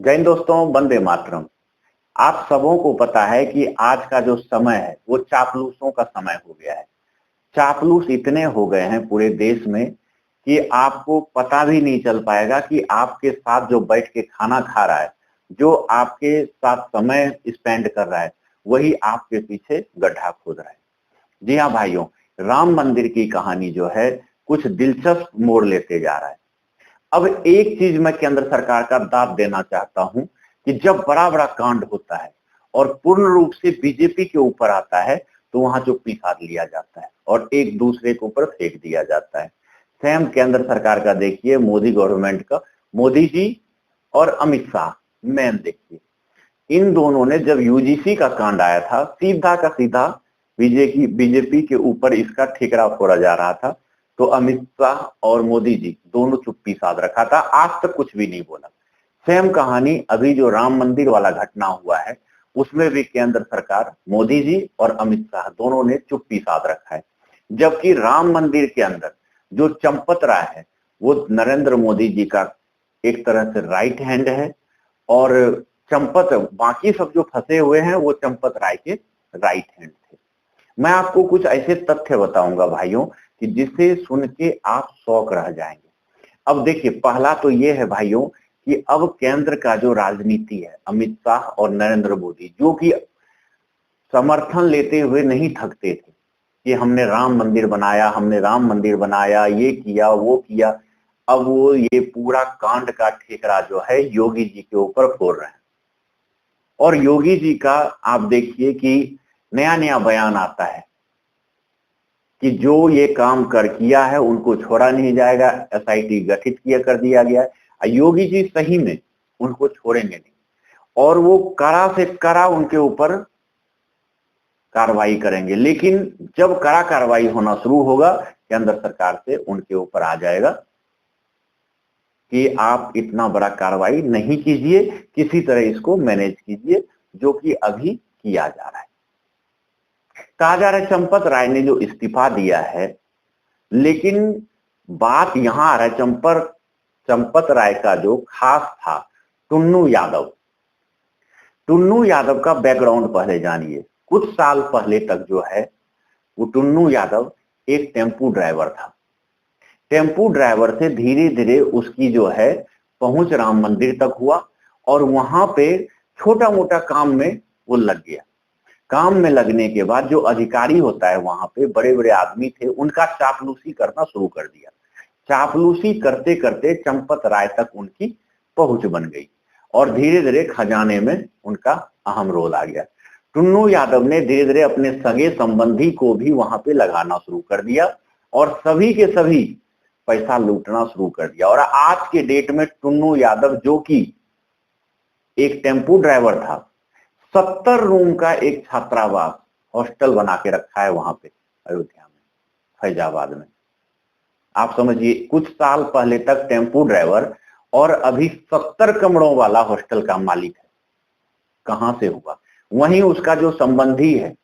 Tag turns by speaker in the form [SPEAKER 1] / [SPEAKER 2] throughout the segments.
[SPEAKER 1] जय हिंद दोस्तों, वंदे मातरम। आप सबों को पता है कि आज का जो समय है वो चापलूसों का समय हो गया है। चापलूस इतने हो गए हैं पूरे देश में कि आपको पता भी नहीं चल पाएगा कि आपके साथ जो बैठ के खाना खा रहा है, जो आपके साथ समय स्पेंड कर रहा है, वही आपके पीछे गड्ढा खोद रहा है। जी हाँ भाइयों, राम मंदिर की कहानी जो है कुछ दिलचस्प मोड़ लेते जा रहा है। अब एक चीज मैं केंद्र सरकार का दाद देना चाहता हूं कि जब बड़ा बड़ा कांड होता है और पूर्ण रूप से बीजेपी के ऊपर आता है तो वहां चुप्पी साध लिया जाता है और एक दूसरे के ऊपर फेंक दिया जाता है। सेम केंद्र सरकार का देखिए, मोदी गवर्नमेंट का, मोदी जी और अमित शाह, मैम देखिए, इन दोनों ने जब यूजीसी का कांड आया था सीधा का सीधा बीजेपी के ऊपर इसका ठिकरा फोड़ा जा रहा था, तो अमित शाह और मोदी जी दोनों चुप्पी साध रखा था, आज तक कुछ भी नहीं बोला। सेम कहानी अभी जो राम मंदिर वाला घटना हुआ है उसमें भी केंद्र सरकार, मोदी जी और अमित शाह दोनों ने चुप्पी साध रखा है। जबकि राम मंदिर के अंदर जो चंपत राय है वो नरेंद्र मोदी जी का एक तरह से राइट हैंड है और चंपत, बाकी सब जो फंसे हुए हैं वो चंपत राय के राइट हैंड थे। मैं आपको कुछ ऐसे तथ्य बताऊंगा भाइयों कि जिसे सुन के आप शौक रह जाएंगे। अब देखिए, पहला तो ये है भाइयों कि अब केंद्र का जो राजनीति है, अमित शाह और नरेंद्र मोदी जो कि समर्थन लेते हुए नहीं थकते थे कि हमने राम मंदिर बनाया, हमने राम मंदिर बनाया, ये किया वो किया, अब वो ये पूरा कांड का ठेकरा जो है योगी जी के ऊपर फोड़ रहे हैं। और योगी जी का आप देखिए कि नया नया बयान आता है कि जो ये काम किया है उनको छोड़ा नहीं जाएगा, एसआईटी गठित किया कर दिया गया है। योगी जी सही में उनको छोड़ेंगे नहीं और वो कड़ा से कड़ा उनके ऊपर कार्रवाई करेंगे, लेकिन जब कड़ा कार्रवाई होना शुरू होगा केंद्र सरकार से उनके ऊपर आ जाएगा कि आप इतना बड़ा कार्रवाई नहीं कीजिए, किसी तरह इसको मैनेज कीजिए, जो कि अभी किया जा रहा है। कहा जा रहा है चंपत राय ने जो इस्तीफा दिया है, लेकिन बात यहां आ रहा है चंपत राय का जो खास था टुन्नू यादव। टुन्नू यादव का बैकग्राउंड पहले जानिए। कुछ साल पहले तक जो है वो टुन्नू यादव एक टेम्पू ड्राइवर था। टेम्पू ड्राइवर से धीरे धीरे उसकी जो है पहुंच राम मंदिर तक हुआ और वहां पे छोटा मोटा काम में वो लग गया। काम में लगने के बाद जो अधिकारी होता है वहां पे, बड़े बड़े आदमी थे, उनका चापलूसी करना शुरू कर दिया। चापलूसी करते करते चंपत राय तक उनकी पहुंच बन गई और धीरे धीरे खजाने में उनका अहम रोल आ गया। टुन्नू यादव ने धीरे धीरे अपने सगे संबंधी को भी वहां पे लगाना शुरू कर दिया और सभी के सभी पैसा लूटना शुरू कर दिया। और आज के डेट में टुन्नू यादव जो कि एक टेम्पू ड्राइवर था, 70 रूम का एक छात्रावास हॉस्टल बना के रखा है वहां पे अयोध्या में, फैजाबाद में। आप समझिए, कुछ साल पहले तक टेम्पू ड्राइवर और अभी 70 कमरों वाला हॉस्टल का मालिक है। कहां से हुआ? वहीं उसका जो संबंधी है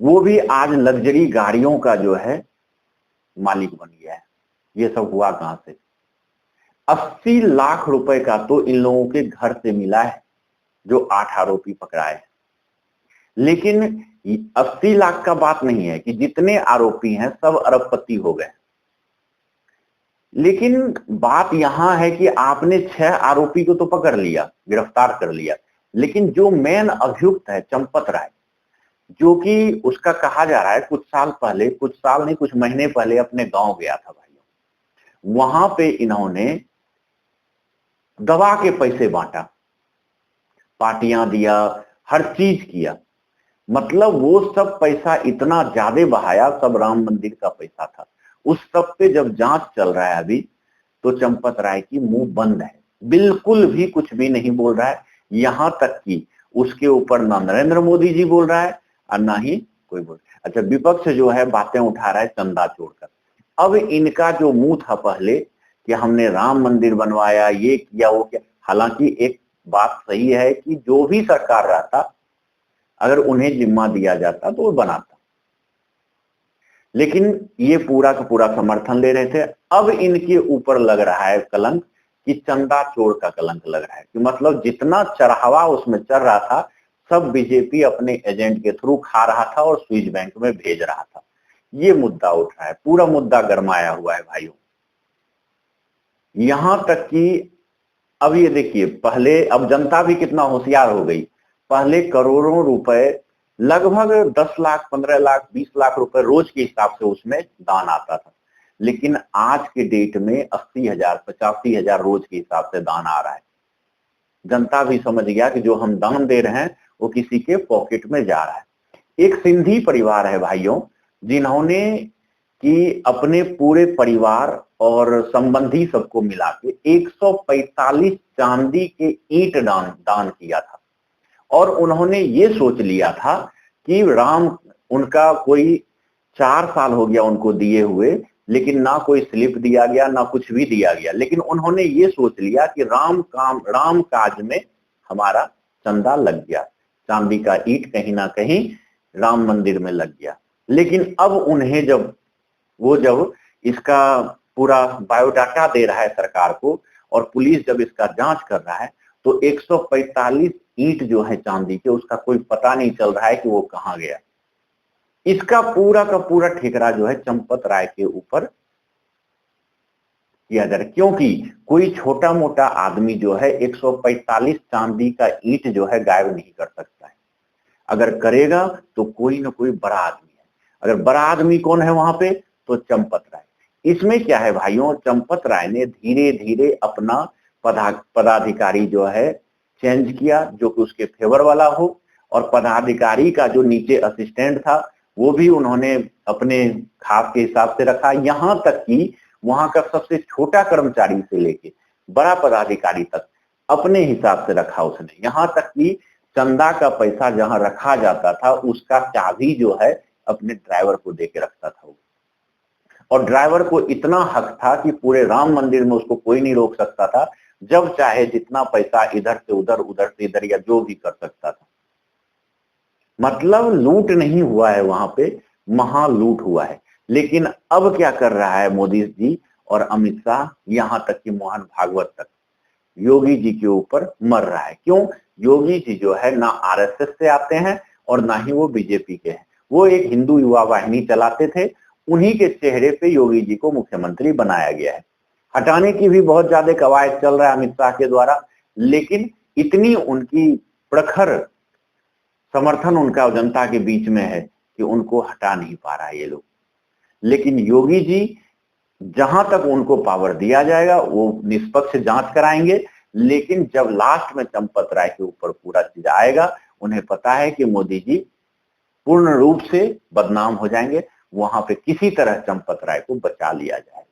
[SPEAKER 1] वो भी आज लग्जरी गाड़ियों का जो है मालिक बन गया है। ये सब हुआ कहां से? 80 लाख रुपए का तो इन लोगों के घर से मिला है जो 8 आरोपी पकड़ाए हैं। लेकिन 80 लाख का बात नहीं है कि जितने आरोपी हैं सब अरबपति हो गए। लेकिन बात यहां है कि आपने 6 आरोपी को तो पकड़ लिया, गिरफ्तार कर लिया, लेकिन जो मेन अभियुक्त है चंपत राय, जो कि उसका कहा जा रहा है कुछ साल पहले, कुछ साल नहीं कुछ महीने पहले अपने गांव गया था भाइयों। वहां पे इन्होंने दबा के पैसे बांटा, पार्टियां दिया, हर चीज किया। मतलब वो सब पैसा इतना ज्यादा बहाया, सब राम मंदिर का पैसा था। उस सब पे जब जांच चल रहा है अभी, तो चंपत राय की मुंह बंद है, बिल्कुल भी कुछ भी नहीं बोल रहा है। यहां तक कि उसके ऊपर ना नरेंद्र मोदी जी बोल रहा है और ना ही कोई बोल। अच्छा, विपक्ष जो है बातें उठा रहा है चंदा छोड़कर। अब इनका जो मुंह था पहले कि हमने राम मंदिर बनवाया, ये किया वो किया, हालांकि एक बात सही है कि जो भी सरकार रहता, अगर उन्हें जिम्मा दिया जाता तो वो बनाता, लेकिन ये पूरा का पूरा समर्थन ले रहे थे। अब इनके ऊपर लग रहा है कलंक कि चंदा चोर का कलंक लग रहा है, कि मतलब जितना चढ़ावा उसमें चल रहा था सब बीजेपी अपने एजेंट के थ्रू खा रहा था और स्विस बैंक में भेज रहा था। ये मुद्दा उठ रहा है, पूरा मुद्दा गरमाया हुआ है भाइयों। यहां तक कि अब ये देखिए, पहले अब जनता भी कितना होशियार हो गई। पहले करोड़ों रुपए, लगभग 10 लाख 15 लाख 20 लाख रुपए रोज के हिसाब से उसमें दान आता था, लेकिन आज के डेट में 80,000 85,000 रोज के हिसाब से दान आ रहा है। जनता भी समझ गया कि जो हम दान दे रहे हैं वो किसी के पॉकेट में जा रहा है। एक सिंधी परिवार है भाइयों, जिन्होंने कि अपने पूरे परिवार और संबंधी सबको मिला के 145 चांदी के ईंट दान किया था। और उन्होंने ये सोच लिया था कि राम, उनका कोई 4 साल हो गया उनको दिए हुए, लेकिन ना कोई स्लिप दिया गया ना कुछ भी दिया गया, लेकिन उन्होंने ये सोच लिया कि राम काज में हमारा चंदा लग गया, चांदी का ईंट कहीं ना कहीं राम मंदिर में लग गया। लेकिन अब उन्हें जब इसका पूरा बायोडाटा दे रहा है सरकार को और पुलिस जब इसका जांच कर रहा है, तो 145 ईंट जो है चांदी के, उसका कोई पता नहीं चल रहा है कि वो कहां गया। इसका पूरा का पूरा ठिकरा जो है चंपत राय के ऊपर किया जा रहा है, क्योंकि कोई छोटा मोटा आदमी जो है 145 चांदी का ईंट जो है गायब नहीं कर सकता है। अगर करेगा तो कोई ना कोई बड़ा आदमी है। अगर बड़ा आदमी कौन है वहां पे, तो चंपत राय। इसमें क्या है भाइयों, चंपत राय ने धीरे धीरे अपना पदाधिकारी जो है चेंज किया, जो कि उसके फेवर वाला हो, और पदाधिकारी का जो नीचे असिस्टेंट था वो भी उन्होंने अपने खास के हिसाब से रखा। यहां तक कि वहां का सबसे छोटा कर्मचारी से लेके बड़ा पदाधिकारी तक अपने हिसाब से रखा उसने। यहां तक कि चंदा का पैसा जहां रखा जाता था उसका चाबी जो है अपने ड्राइवर को देके रखता था वो। और ड्राइवर को इतना हक था कि पूरे राम मंदिर में उसको कोई नहीं रोक सकता था, जब चाहे जितना पैसा इधर से उधर या जो भी कर सकता था। मतलब लूट नहीं हुआ है वहां पे, महालूट हुआ है। लेकिन अब क्या कर रहा है मोदी जी और अमित शाह, यहां तक कि मोहन भागवत तक योगी जी के ऊपर मर रहा है। क्यों? योगी जी जो है ना आरएसएस से आते हैं और ना ही वो बीजेपी के हैं। वो एक हिंदू युवा वाहिनी चलाते थे, उन्हीं के चेहरे पे योगी जी को मुख्यमंत्री बनाया गया है। हटाने की भी बहुत ज्यादा कवायद चल रहा है अमित शाह के द्वारा, लेकिन इतनी उनकी प्रखर समर्थन उनका जनता के बीच में है कि उनको हटा नहीं पा रहा है ये लोग। लेकिन योगी जी जहां तक उनको पावर दिया जाएगा वो निष्पक्ष जांच कराएंगे, लेकिन जब लास्ट में चंपत राय के ऊपर पूरा चीज आएगा, उन्हें पता है कि मोदी जी पूर्ण रूप से बदनाम हो जाएंगे। वहां पे किसी तरह चंपत राय को बचा लिया जाएगा।